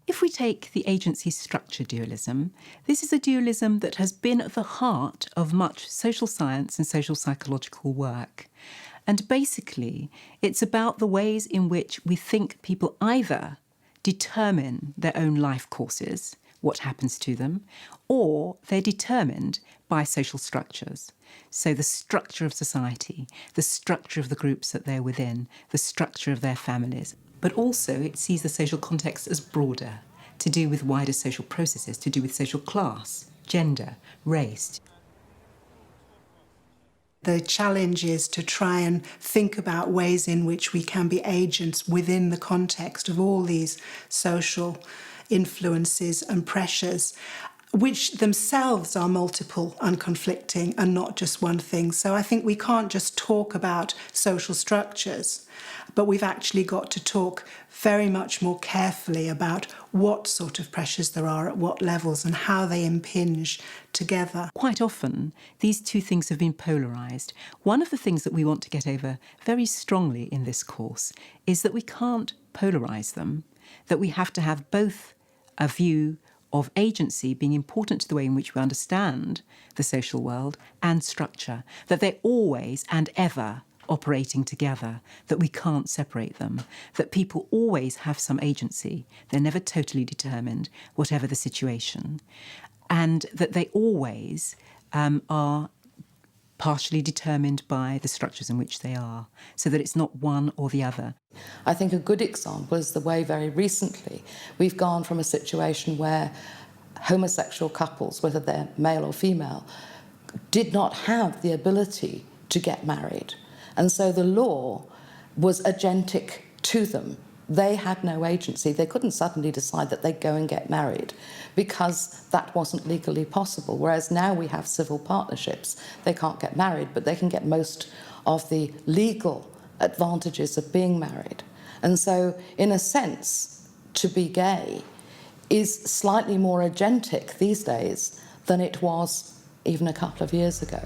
If we take the agency structure dualism, this is a dualism that has been at the heart of much social science and social psychological work. And basically, it's about the ways in which we think people either determine their own life courses, what happens to them, or they're determined by social structures. So the structure of society, the structure of the groups that they're within, the structure of their families. But also it sees the social context as broader, to do with wider social processes, to do with social class, gender, race. The challenge is to try and think about ways in which we can be agents within the context of all these social influences and pressures, which themselves are multiple and conflicting and not just one thing. So I think we can't just talk about social structures, but we've actually got to talk very much more carefully about what sort of pressures there are at what levels and how they impinge together. Quite often, these two things have been polarised. One of the things that we want to get over very strongly in this course is that we can't polarise them, that we have to have both a view of agency being important to the way in which we understand the social world and structure, that they're always and ever operating together, that we can't separate them, that people always have some agency, they're never totally determined, whatever the situation, and that they always are partially determined by the structures in which they are, so that it's not one or the other. I think a good example is the way very recently we've gone from a situation where homosexual couples, whether they're male or female, did not have the ability to get married. And so the law was agentic to them. They had no agency. They couldn't suddenly decide that they'd go and get married because that wasn't legally possible. Whereas now we have civil partnerships. They can't get married, but they can get most of the legal advantages of being married. And so, in a sense, to be gay is slightly more agentic these days than it was even a couple of years ago.